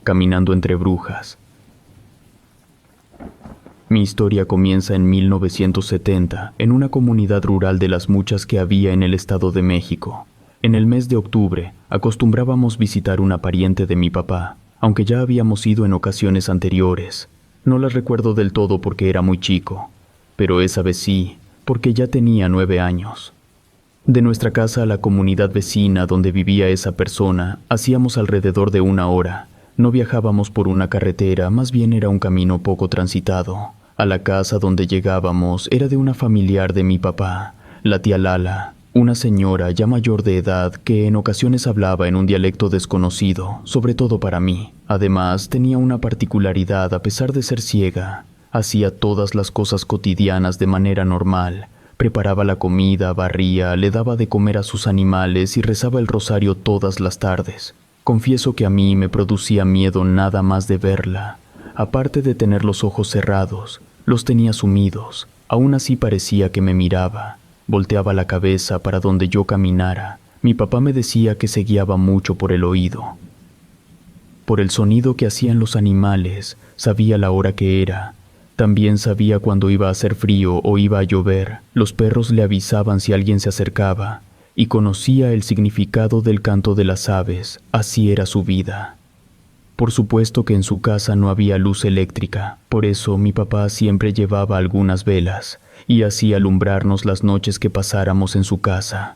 caminando entre brujas. Mi historia comienza en 1970, en una comunidad rural de las muchas que había en el Estado de México. En el mes de octubre, acostumbrábamos visitar una pariente de mi papá, aunque ya habíamos ido en ocasiones anteriores. No las recuerdo del todo porque era muy chico, pero esa vez sí, porque ya tenía 9 años. De nuestra casa a la comunidad vecina donde vivía esa persona, hacíamos alrededor de 1 hora. No viajábamos por una carretera, más bien era un camino poco transitado. A la casa donde llegábamos era de una familiar de mi papá, la tía Lala, una señora ya mayor de edad que en ocasiones hablaba en un dialecto desconocido, sobre todo para mí. Además, tenía una particularidad a pesar de ser ciega. Hacía todas las cosas cotidianas de manera normal. Preparaba la comida, barría, le daba de comer a sus animales y rezaba el rosario todas las tardes. Confieso que a mí me producía miedo nada más de verla. Aparte de tener los ojos cerrados, los tenía sumidos. Aún así parecía que me miraba. Volteaba la cabeza para donde yo caminara. Mi papá me decía que se guiaba mucho por el oído. Por el sonido que hacían los animales, sabía la hora que era. También sabía cuando iba a hacer frío o iba a llover. Los perros le avisaban si alguien se acercaba, y conocía el significado del canto de las aves. Así era su vida. Por supuesto que en su casa no había luz eléctrica, por eso mi papá siempre llevaba algunas velas, y hacía alumbrarnos las noches que pasáramos en su casa.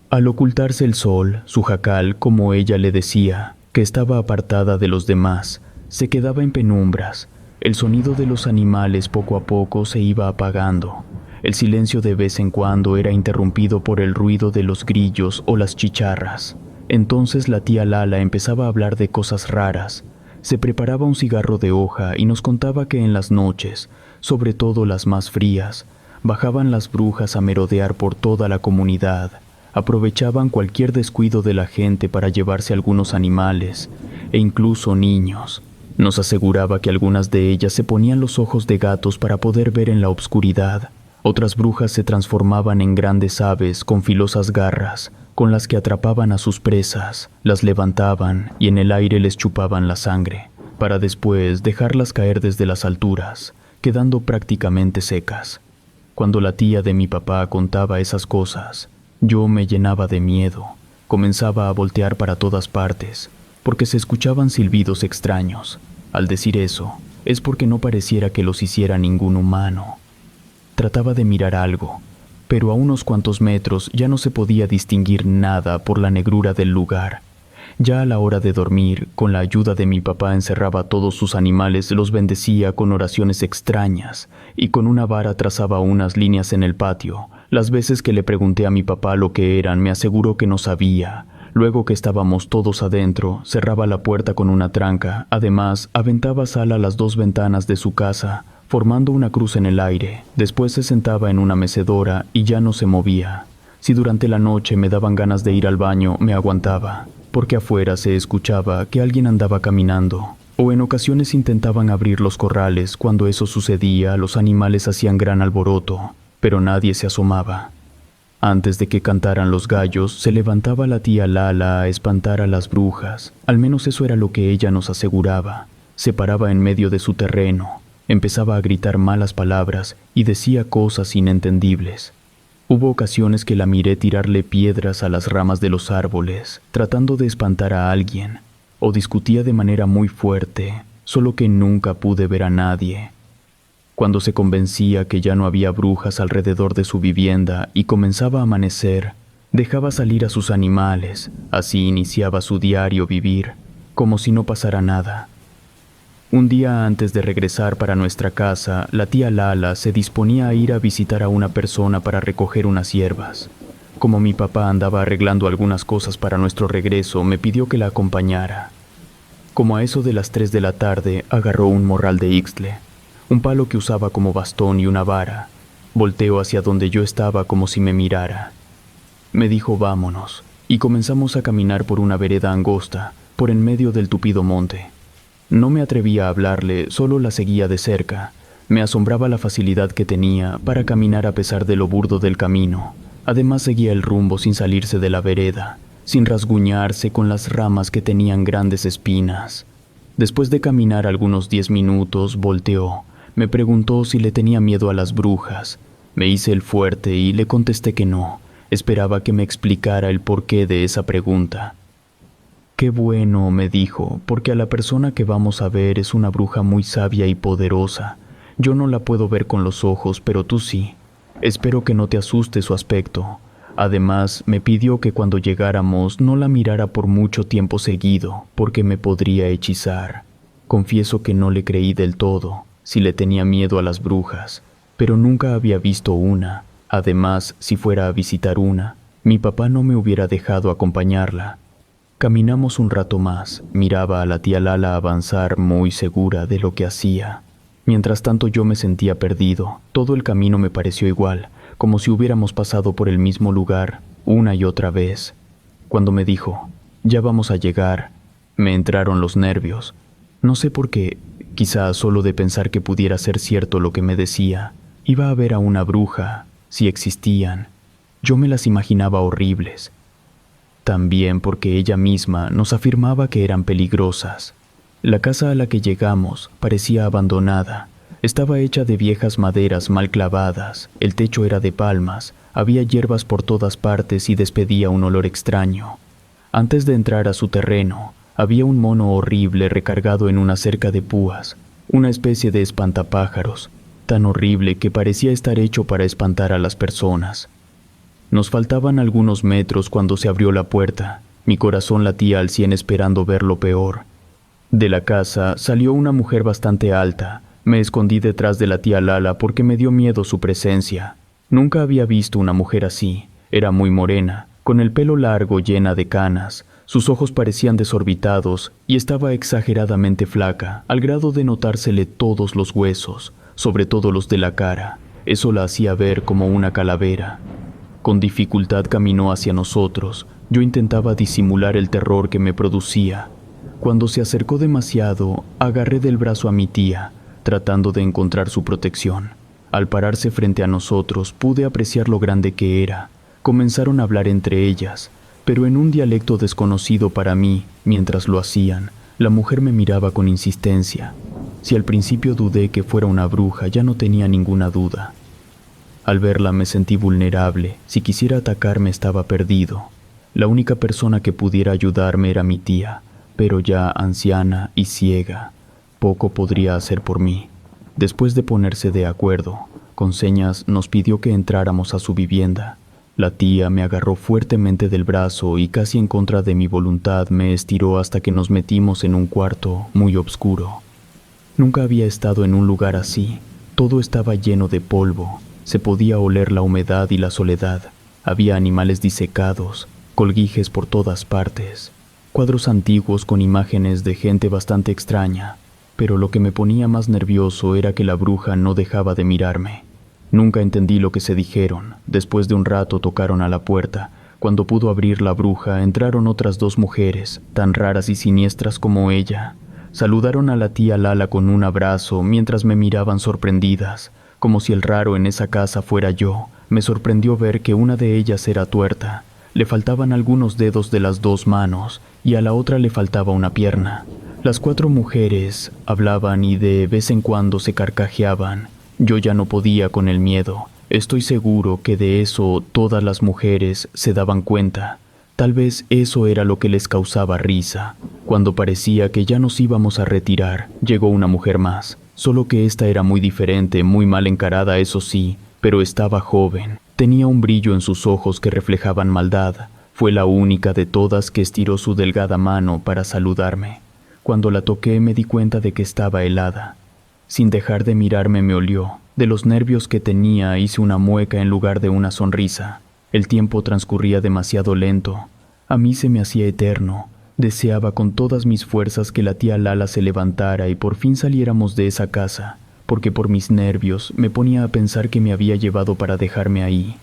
Al ocultarse el sol, su jacal, como ella le decía, que estaba apartada de los demás, se quedaba en penumbras. El sonido de los animales poco a poco se iba apagando. El silencio de vez en cuando era interrumpido por el ruido de los grillos o las chicharras. Entonces la tía Lala empezaba a hablar de cosas raras. Se preparaba un cigarro de hoja y nos contaba que en las noches, sobre todo las más frías, bajaban las brujas a merodear por toda la comunidad. Aprovechaban cualquier descuido de la gente para llevarse algunos animales e incluso niños. Nos aseguraba que algunas de ellas se ponían los ojos de gatos para poder ver en la oscuridad. Otras brujas se transformaban en grandes aves con filosas garras, con las que atrapaban a sus presas, las levantaban y en el aire les chupaban la sangre, para después dejarlas caer desde las alturas, quedando prácticamente secas. Cuando la tía de mi papá contaba esas cosas, yo me llenaba de miedo. Comenzaba a voltear para todas partes, porque se escuchaban silbidos extraños. Al decir eso, es porque no pareciera que los hiciera ningún humano. Trataba de mirar algo, pero a unos cuantos metros ya no se podía distinguir nada por la negrura del lugar. Ya a la hora de dormir, con la ayuda de mi papá encerraba a todos sus animales, los bendecía con oraciones extrañas y con una vara trazaba unas líneas en el patio. Las veces que le pregunté a mi papá lo que eran, me aseguró que no sabía. Luego que estábamos todos adentro, cerraba la puerta con una tranca. Además, aventaba sal a las 2 ventanas de su casa, formando una cruz en el aire. Después se sentaba en una mecedora y ya no se movía. Si durante la noche me daban ganas de ir al baño, me aguantaba, porque afuera se escuchaba que alguien andaba caminando. O en ocasiones intentaban abrir los corrales. Cuando eso sucedía, los animales hacían gran alboroto, pero nadie se asomaba. Antes de que cantaran los gallos, se levantaba la tía Lala a espantar a las brujas. Al menos eso era lo que ella nos aseguraba. Se paraba en medio de su terreno, empezaba a gritar malas palabras y decía cosas inentendibles. Hubo ocasiones que la miré tirarle piedras a las ramas de los árboles, tratando de espantar a alguien, o discutía de manera muy fuerte, solo que nunca pude ver a nadie. Cuando se convencía que ya no había brujas alrededor de su vivienda y comenzaba a amanecer, dejaba salir a sus animales. Así iniciaba su diario vivir, como si no pasara nada. Un día antes de regresar para nuestra casa, la tía Lala se disponía a ir a visitar a una persona para recoger unas hierbas. Como mi papá andaba arreglando algunas cosas para nuestro regreso, me pidió que la acompañara. Como a eso de las 3 de la tarde, agarró un morral de ixtle, un palo que usaba como bastón y una vara. Volteó hacia donde yo estaba como si me mirara. Me dijo vámonos, y comenzamos a caminar por una vereda angosta, por en medio del tupido monte. No me atrevía a hablarle, solo la seguía de cerca. Me asombraba la facilidad que tenía para caminar a pesar de lo burdo del camino. Además seguía el rumbo sin salirse de la vereda, sin rasguñarse con las ramas que tenían grandes espinas. Después de caminar algunos 10 minutos, volteó. Me preguntó si le tenía miedo a las brujas. Me hice el fuerte y le contesté que no. Esperaba que me explicara el porqué de esa pregunta. «Qué bueno», me dijo, «porque a la persona que vamos a ver es una bruja muy sabia y poderosa. Yo no la puedo ver con los ojos, pero tú sí. Espero que no te asuste su aspecto». Además, me pidió que cuando llegáramos no la mirara por mucho tiempo seguido, porque me podría hechizar. Confieso que no le creí del todo, si le tenía miedo a las brujas, pero nunca había visto una. Además, si fuera a visitar una, mi papá no me hubiera dejado acompañarla. Caminamos un rato más, miraba a la tía Lala avanzar muy segura de lo que hacía. Mientras tanto yo me sentía perdido, todo el camino me pareció igual, como si hubiéramos pasado por el mismo lugar, una y otra vez. Cuando me dijo, «Ya vamos a llegar», me entraron los nervios. No sé por qué, quizá solo de pensar que pudiera ser cierto lo que me decía. Iba a ver a una bruja, si existían. Yo me las imaginaba horribles. También porque ella misma nos afirmaba que eran peligrosas. La casa a la que llegamos parecía abandonada. Estaba hecha de viejas maderas mal clavadas, el techo era de palmas, había hierbas por todas partes y despedía un olor extraño. Antes de entrar a su terreno, había un mono horrible recargado en una cerca de púas, una especie de espantapájaros, tan horrible que parecía estar hecho para espantar a las personas. Nos faltaban algunos metros cuando se abrió la puerta. Mi corazón latía al 100 esperando ver lo peor. De la casa salió una mujer bastante alta. Me escondí detrás de la tía Lala porque me dio miedo su presencia. Nunca había visto una mujer así. Era muy morena, con el pelo largo llena de canas. Sus ojos parecían desorbitados y estaba exageradamente flaca, al grado de notársele todos los huesos, sobre todo los de la cara. Eso la hacía ver como una calavera. Con dificultad caminó hacia nosotros. Yo intentaba disimular el terror que me producía. Cuando se acercó demasiado, agarré del brazo a mi tía, tratando de encontrar su protección. Al pararse frente a nosotros, pude apreciar lo grande que era. Comenzaron a hablar entre ellas, pero en un dialecto desconocido para mí. Mientras lo hacían, la mujer me miraba con insistencia. Si al principio dudé que fuera una bruja, ya no tenía ninguna duda. Al verla me sentí vulnerable. Si quisiera atacarme estaba perdido. La única persona que pudiera ayudarme era mi tía, pero ya anciana y ciega. Poco podría hacer por mí. Después de ponerse de acuerdo, con señas nos pidió que entráramos a su vivienda. La tía me agarró fuertemente del brazo y casi en contra de mi voluntad me estiró hasta que nos metimos en un cuarto muy oscuro. Nunca había estado en un lugar así. Todo estaba lleno de polvo. Se podía oler la humedad y la soledad. Había animales disecados, colguijes por todas partes, cuadros antiguos con imágenes de gente bastante extraña. Pero lo que me ponía más nervioso era que la bruja no dejaba de mirarme. Nunca entendí lo que se dijeron. Después de un rato tocaron a la puerta. Cuando pudo abrir la bruja, entraron otras 2 mujeres, tan raras y siniestras como ella. Saludaron a la tía Lala con un abrazo mientras me miraban sorprendidas, como si el raro en esa casa fuera yo. Me sorprendió ver que una de ellas era tuerta. Le faltaban algunos dedos de las 2 manos y a la otra le faltaba una pierna. Las 4 mujeres hablaban y de vez en cuando se carcajeaban. Yo ya no podía con el miedo. Estoy seguro que de eso todas las mujeres se daban cuenta. Tal vez eso era lo que les causaba risa. Cuando parecía que ya nos íbamos a retirar, llegó una mujer más. Solo que esta era muy diferente, muy mal encarada, eso sí, pero estaba joven. Tenía un brillo en sus ojos que reflejaban maldad. Fue la única de todas que estiró su delgada mano para saludarme. Cuando la toqué me di cuenta de que estaba helada. Sin dejar de mirarme me olió. De los nervios que tenía hice una mueca en lugar de una sonrisa. El tiempo transcurría demasiado lento. A mí se me hacía eterno. Deseaba con todas mis fuerzas que la tía Lala se levantara y por fin saliéramos de esa casa, porque por mis nervios me ponía a pensar que me había llevado para dejarme ahí.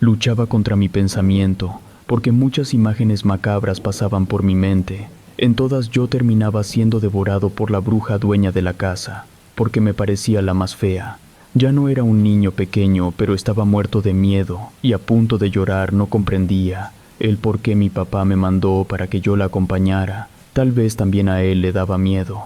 Luchaba contra mi pensamiento, porque muchas imágenes macabras pasaban por mi mente. En todas yo terminaba siendo devorado por la bruja dueña de la casa, porque me parecía la más fea. Ya no era un niño pequeño, pero estaba muerto de miedo y a punto de llorar. No comprendía el por qué mi papá me mandó para que yo la acompañara. Tal vez también a él le daba miedo.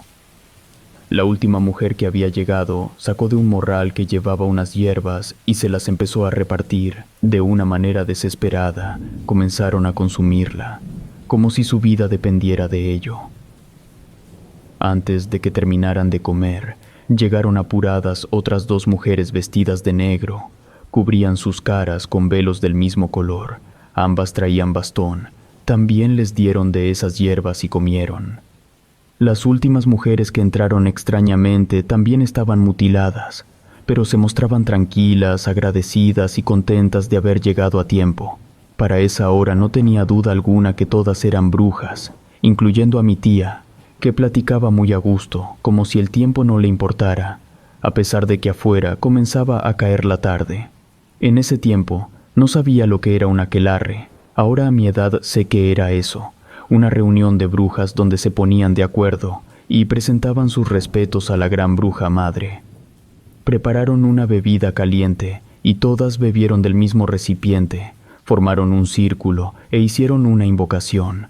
La última mujer que había llegado sacó de un morral que llevaba unas hierbas y se las empezó a repartir. De una manera desesperada, comenzaron a consumirla, como si su vida dependiera de ello. Antes de que terminaran de comer, llegaron apuradas otras 2 mujeres vestidas de negro. Cubrían sus caras con velos del mismo color. Ambas traían bastón. También les dieron de esas hierbas y comieron. Las últimas mujeres que entraron extrañamente también estaban mutiladas, pero se mostraban tranquilas, agradecidas y contentas de haber llegado a tiempo. Para esa hora no tenía duda alguna que todas eran brujas, incluyendo a mi tía, que platicaba muy a gusto, como si el tiempo no le importara, a pesar de que afuera comenzaba a caer la tarde. En ese tiempo no sabía lo que era un aquelarre. Ahora a mi edad sé que era eso, una reunión de brujas donde se ponían de acuerdo y presentaban sus respetos a la gran bruja madre. Prepararon una bebida caliente y todas bebieron del mismo recipiente, formaron un círculo e hicieron una invocación.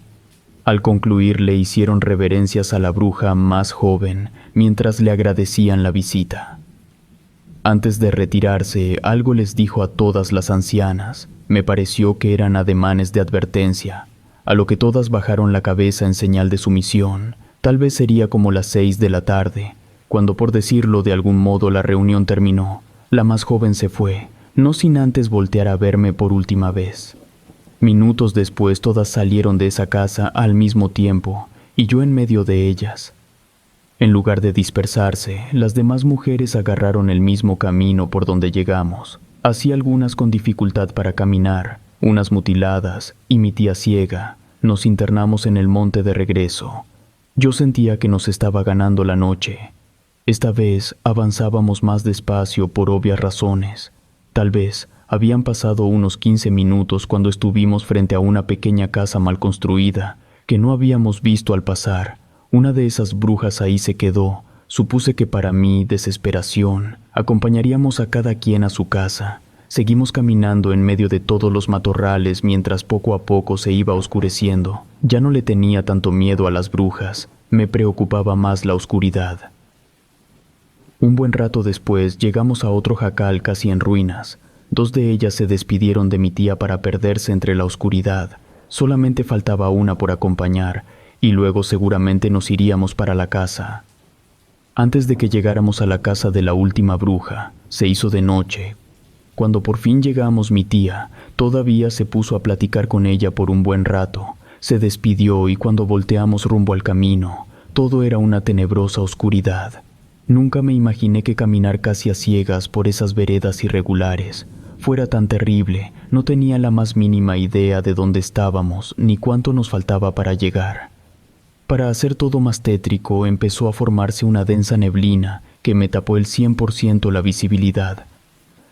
Al concluir le hicieron reverencias a la bruja más joven mientras le agradecían la visita. Antes de retirarse, algo les dijo a todas las ancianas. Me pareció que eran ademanes de advertencia, a lo que todas bajaron la cabeza en señal de sumisión. Tal vez sería como las 6 de la tarde, cuando por decirlo de algún modo la reunión terminó. La más joven se fue, no sin antes voltear a verme por última vez. Minutos después todas salieron de esa casa al mismo tiempo, y yo en medio de ellas. En lugar de dispersarse, las demás mujeres agarraron el mismo camino por donde llegamos, así algunas con dificultad para caminar, unas mutiladas y mi tía ciega. Nos internamos en el monte de regreso. Yo sentía que nos estaba ganando la noche. Esta vez avanzábamos más despacio por obvias razones. Tal vez habían pasado unos 15 minutos cuando estuvimos frente a una pequeña casa mal construida que no habíamos visto al pasar. Una de esas brujas ahí se quedó. Supuse que para mi desesperación acompañaríamos a cada quien a su casa. Seguimos caminando en medio de todos los matorrales mientras poco a poco se iba oscureciendo. Ya no le tenía tanto miedo a las brujas, me preocupaba más la oscuridad. Un buen rato después llegamos a otro jacal casi en ruinas. 2 de ellas se despidieron de mi tía para perderse entre la oscuridad. Solamente faltaba una por acompañar, y luego seguramente nos iríamos para la casa. Antes de que llegáramos a la casa de la última bruja, se hizo de noche. Cuando por fin llegamos, mi tía todavía se puso a platicar con ella por un buen rato. Se despidió y cuando volteamos rumbo al camino, todo era una tenebrosa oscuridad. Nunca me imaginé que caminar casi a ciegas por esas veredas irregulares fuera tan terrible. No tenía la más mínima idea de dónde estábamos ni cuánto nos faltaba para llegar. Para hacer todo más tétrico, empezó a formarse una densa neblina que me tapó el 100% la visibilidad.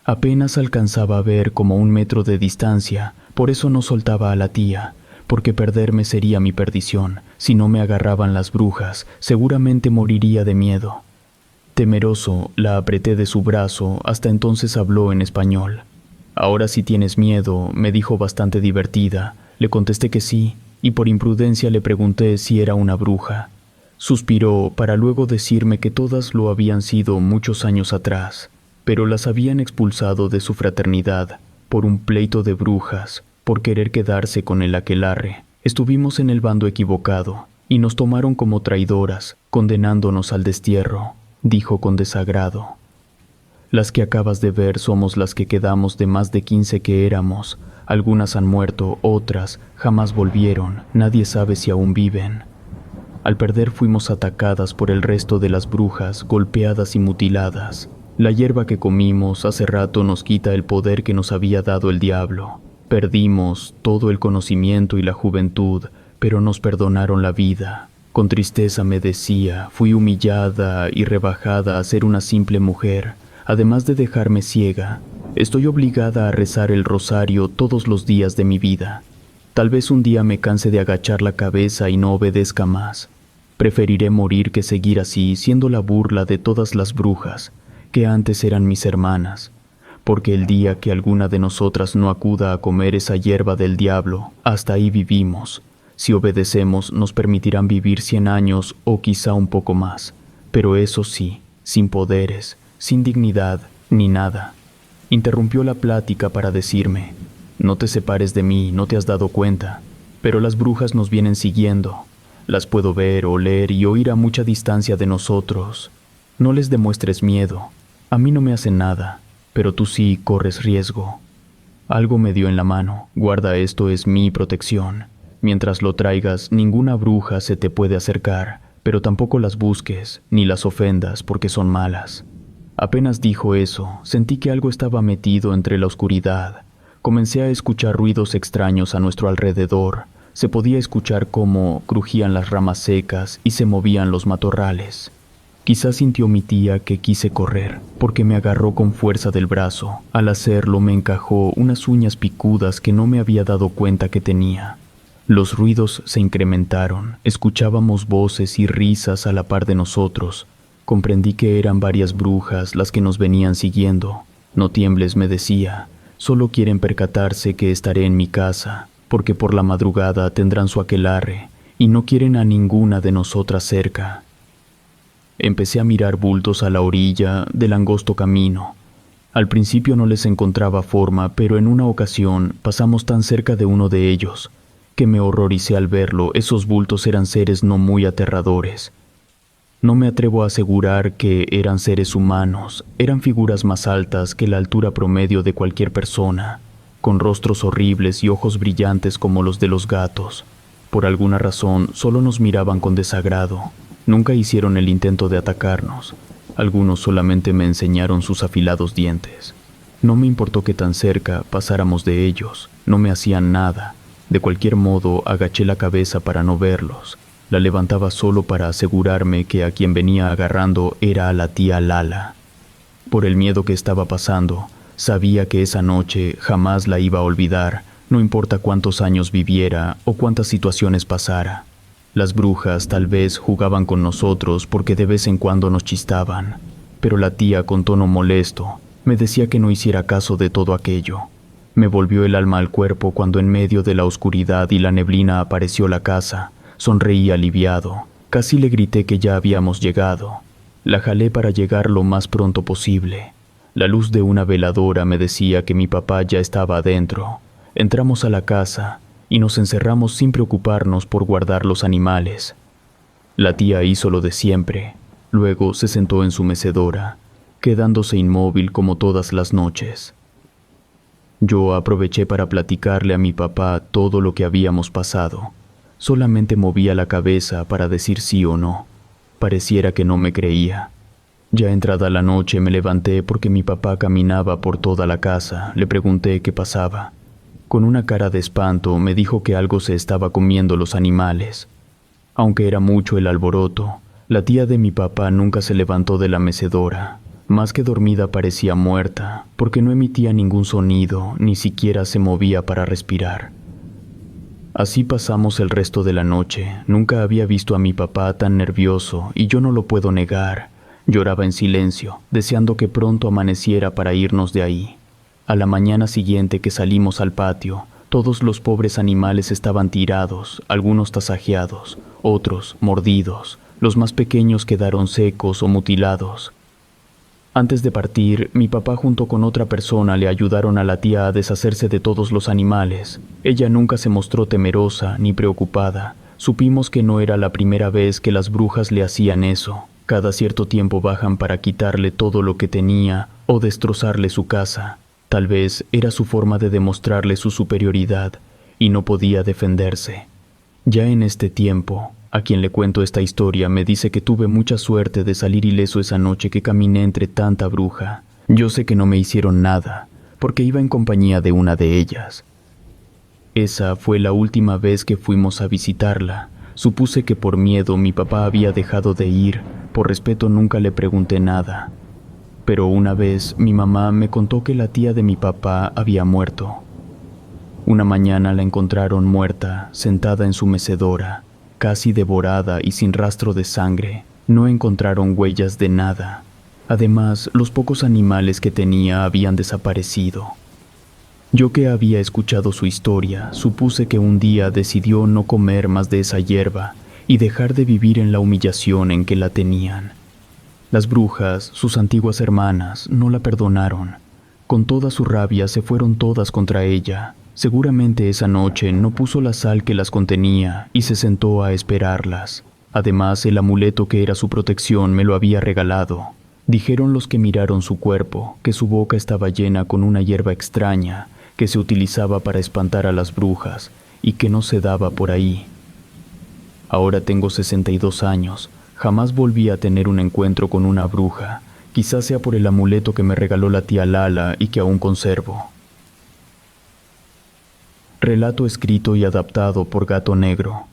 Apenas alcanzaba a ver como 1 metro de distancia, por eso no soltaba a la tía, porque perderme sería mi perdición. Si no me agarraban las brujas, seguramente moriría de miedo. Temeroso, la apreté de su brazo. Hasta entonces habló en español. «Ahora sí tienes miedo», me dijo bastante divertida. Le contesté que sí, y por imprudencia le pregunté si era una bruja. Suspiró para luego decirme que todas lo habían sido muchos años atrás, pero las habían expulsado de su fraternidad por un pleito de brujas, por querer quedarse con el aquelarre. Estuvimos en el bando equivocado y nos tomaron como traidoras, condenándonos al destierro, dijo con desagrado. Las que acabas de ver somos las que quedamos de más de 15 que éramos. Algunas han muerto, otras jamás volvieron, nadie sabe si aún viven. Al perder fuimos atacadas por el resto de las brujas, golpeadas y mutiladas. La hierba que comimos hace rato nos quita el poder que nos había dado el diablo. Perdimos todo el conocimiento y la juventud, pero nos perdonaron la vida. Con tristeza me decía, fui humillada y rebajada a ser una simple mujer, además de dejarme ciega. Estoy obligada a rezar el rosario todos los días de mi vida. Tal vez un día me canse de agachar la cabeza y no obedezca más. Preferiré morir que seguir así, siendo la burla de todas las brujas, que antes eran mis hermanas, porque el día que alguna de nosotras no acuda a comer esa hierba del diablo, hasta ahí vivimos. Si obedecemos, nos permitirán vivir 100 años o quizá un poco más. Pero eso sí, sin poderes, sin dignidad, ni nada. Interrumpió la plática para decirme: no te separes de mí, no te has dado cuenta, pero las brujas nos vienen siguiendo. Las puedo ver, oler y oír a mucha distancia de nosotros. No les demuestres miedo. A mí no me hacen nada, pero tú sí corres riesgo. Algo me dio en la mano. Guarda, esto es mi protección. Mientras lo traigas, ninguna bruja se te puede acercar, pero tampoco las busques, ni las ofendas porque son malas. Apenas dijo eso, sentí que algo estaba metido entre la oscuridad. Comencé a escuchar ruidos extraños a nuestro alrededor. Se podía escuchar cómo crujían las ramas secas y se movían los matorrales. Quizás sintió mi tía que quise correr, porque me agarró con fuerza del brazo. Al hacerlo me encajó unas uñas picudas que no me había dado cuenta que tenía. Los ruidos se incrementaron, escuchábamos voces y risas a la par de nosotros. Comprendí que eran varias brujas las que nos venían siguiendo. No tiembles, me decía, solo quieren percatarse que estaré en mi casa, porque por la madrugada tendrán su aquelarre y no quieren a ninguna de nosotras cerca. Empecé a mirar bultos a la orilla del angosto camino. Al principio no les encontraba forma, pero en una ocasión pasamos tan cerca de uno de ellos que me horroricé al verlo. Esos bultos eran seres no muy aterradores. No me atrevo a asegurar que eran seres humanos, eran figuras más altas que la altura promedio de cualquier persona, con rostros horribles y ojos brillantes como los de los gatos. Por alguna razón, solo nos miraban con desagrado. Nunca hicieron el intento de atacarnos. Algunos solamente me enseñaron sus afilados dientes. No me importó que tan cerca pasáramos de ellos. No me hacían nada. De cualquier modo, agaché la cabeza para no verlos. La levantaba solo para asegurarme que a quien venía agarrando era a la tía Lala. Por el miedo que estaba pasando, sabía que esa noche jamás la iba a olvidar, no importa cuántos años viviera o cuántas situaciones pasara. Las brujas tal vez jugaban con nosotros porque de vez en cuando nos chistaban, pero la tía, con tono molesto, me decía que no hiciera caso de todo aquello. Me volvió el alma al cuerpo cuando en medio de la oscuridad y la neblina apareció la casa. Sonreí aliviado. Casi le grité que ya habíamos llegado. La jalé para llegar lo más pronto posible. La luz de una veladora me decía que mi papá ya estaba adentro. Entramos a la casa y nos encerramos sin preocuparnos por guardar los animales. La tía hizo lo de siempre. Luego se sentó en su mecedora, quedándose inmóvil como todas las noches. Yo aproveché para platicarle a mi papá todo lo que habíamos pasado. Solamente movía la cabeza para decir sí o no. Pareciera que no me creía. Ya entrada la noche me levanté porque mi papá caminaba por toda la casa. Le pregunté qué pasaba. Con una cara de espanto me dijo que algo se estaba comiendo los animales. Aunque era mucho el alboroto, la tía de mi papá nunca se levantó de la mecedora. Más que dormida parecía muerta, porque no emitía ningún sonido, ni siquiera se movía para respirar. Así pasamos el resto de la noche. Nunca había visto a mi papá tan nervioso y yo no lo puedo negar. Lloraba en silencio, deseando que pronto amaneciera para irnos de ahí. A la mañana siguiente que salimos al patio, todos los pobres animales estaban tirados, algunos tasajeados, otros mordidos. Los más pequeños quedaron secos o mutilados. Antes de partir, mi papá junto con otra persona le ayudaron a la tía a deshacerse de todos los animales. Ella nunca se mostró temerosa ni preocupada. Supimos que no era la primera vez que las brujas le hacían eso. Cada cierto tiempo bajan para quitarle todo lo que tenía o destrozarle su casa. Tal vez era su forma de demostrarle su superioridad y no podía defenderse. Ya en este tiempo, a quien le cuento esta historia me dice que tuve mucha suerte de salir ileso esa noche que caminé entre tanta bruja. Yo sé que no me hicieron nada, porque iba en compañía de una de ellas. Esa fue la última vez que fuimos a visitarla. Supuse que por miedo mi papá había dejado de ir, por respeto nunca le pregunté nada. Pero una vez mi mamá me contó que la tía de mi papá había muerto. Una mañana la encontraron muerta, sentada en su mecedora, casi devorada y sin rastro de sangre. No encontraron huellas de nada. Además, los pocos animales que tenía habían desaparecido. Yo que había escuchado su historia, supuse que un día decidió no comer más de esa hierba y dejar de vivir en la humillación en que la tenían. Las brujas, sus antiguas hermanas, no la perdonaron. Con toda su rabia se fueron todas contra ella. Seguramente esa noche no puso la sal que las contenía y se sentó a esperarlas. Además, el amuleto que era su protección me lo había regalado. Dijeron los que miraron su cuerpo que su boca estaba llena con una hierba extraña que se utilizaba para espantar a las brujas y que no se daba por ahí. Ahora tengo 62 años. Jamás volví a tener un encuentro con una bruja. Quizás sea por el amuleto que me regaló la tía Lala y que aún conservo. Relato escrito y adaptado por Gato Negro.